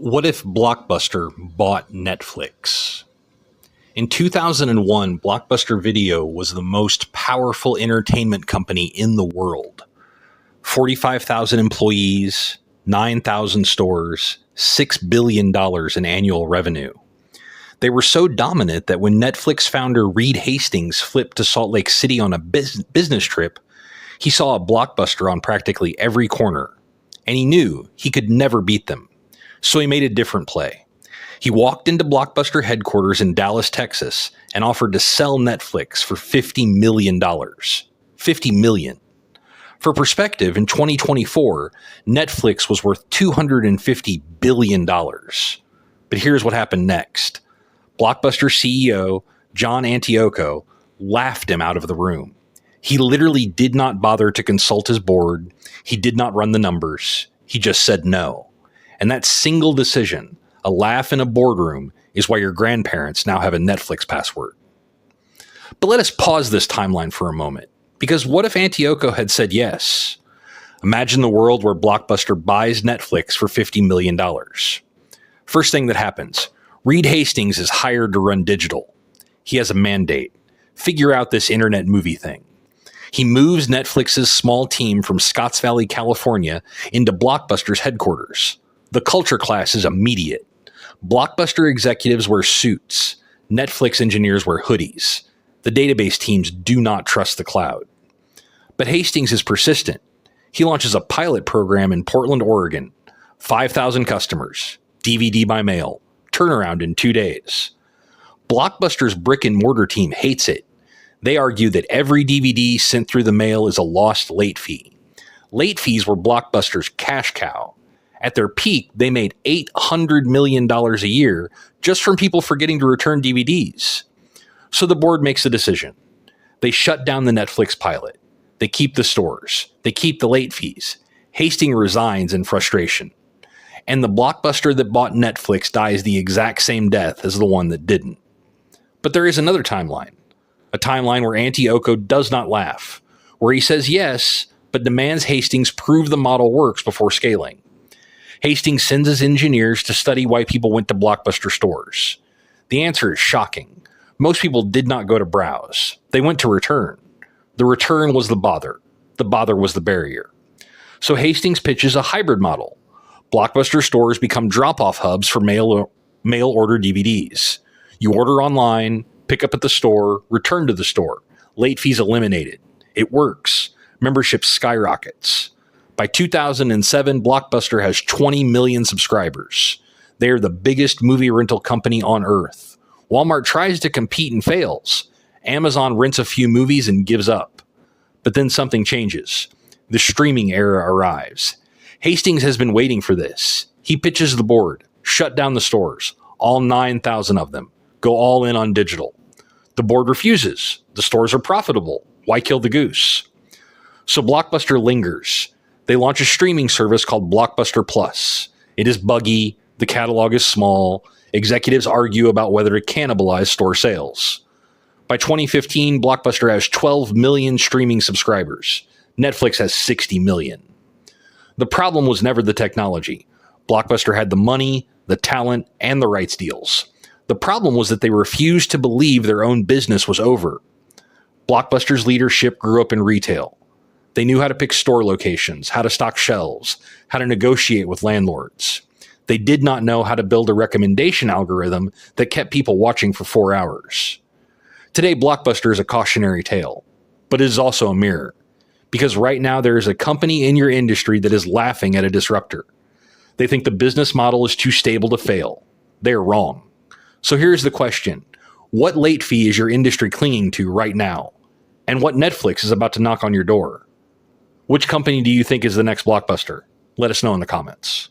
What if Blockbuster bought Netflix? In 2001, Blockbuster Video was the most powerful entertainment company in the world. 45,000 employees, 9,000 stores, $6 billion in annual revenue. They were so dominant that when Netflix founder Reed Hastings flipped to Salt Lake City on a business trip, he saw a Blockbuster on practically every corner, and he knew he could never beat them. So he made a different play. He walked into Blockbuster headquarters in Dallas, Texas, and offered to sell Netflix for $50 million. $50 million. For perspective, in 2024, Netflix was worth $250 billion. But here's what happened next. Blockbuster CEO John Antioco laughed him out of the room. He literally did not bother to consult his board. He did not run the numbers. He just said no. And that single decision, a laugh in a boardroom, is why your grandparents now have a Netflix password. But let us pause this timeline for a moment, because what if Antioco had said yes? Imagine the world where Blockbuster buys Netflix for $50 million. First thing that happens, Reed Hastings is hired to run digital. He has a mandate. Figure out this internet movie thing. He moves Netflix's small team from Scotts Valley, California, into Blockbuster's headquarters. The culture clash is immediate. Blockbuster executives wear suits. Netflix engineers wear hoodies. The database teams do not trust the cloud. But Hastings is persistent. He launches a pilot program in Portland, Oregon. 5,000 customers. DVD by mail. Turnaround in 2 days. Blockbuster's brick and mortar team hates it. They argue that every DVD sent through the mail is a lost late fee. Late fees were Blockbuster's cash cow. At their peak, they made $800 million a year just from people forgetting to return DVDs. So the board makes a decision. They shut down the Netflix pilot. They keep the stores. They keep the late fees. Hastings resigns in frustration. And the Blockbuster that bought Netflix dies the exact same death as the one that didn't. But there is another timeline. A timeline where Antioco does not laugh. Where he says yes, but demands Hastings prove the model works before scaling. Hastings sends his engineers to study why people went to Blockbuster stores. The answer is shocking. Most people did not go to browse. They went to return. The return was the bother. The bother was the barrier. So Hastings pitches a hybrid model. Blockbuster stores become drop-off hubs for mail order DVDs. You order online, pick up at the store, return to the store. Late fees eliminated. It works. Membership skyrockets. By 2007, Blockbuster has 20 million subscribers. They are the biggest movie rental company on earth. Walmart tries to compete and fails. Amazon rents a few movies and gives up. But then something changes. The streaming era arrives. Hastings has been waiting for this. He pitches the board, shut down the stores, all 9,000 of them, go all in on digital. The board refuses. The stores are profitable. Why kill the goose? So Blockbuster lingers. They launch a streaming service called Blockbuster Plus. It is buggy. The catalog is small. Executives argue about whether to cannibalize store sales. By 2015, Blockbuster has 12 million streaming subscribers. Netflix has 60 million. The problem was never the technology. Blockbuster had the money, the talent, and the rights deals. The problem was that they refused to believe their own business was over. Blockbuster's leadership grew up in retail. They knew how to pick store locations, how to stock shelves, how to negotiate with landlords. They did not know how to build a recommendation algorithm that kept people watching for 4 hours. Today, Blockbuster is a cautionary tale, but it is also a mirror. Because right now there is a company in your industry that is laughing at a disruptor. They think the business model is too stable to fail. They are wrong. So here's the question. What late fee is your industry clinging to right now? And what Netflix is about to knock on your door? Which company do you think is the next Blockbuster? Let us know in the comments.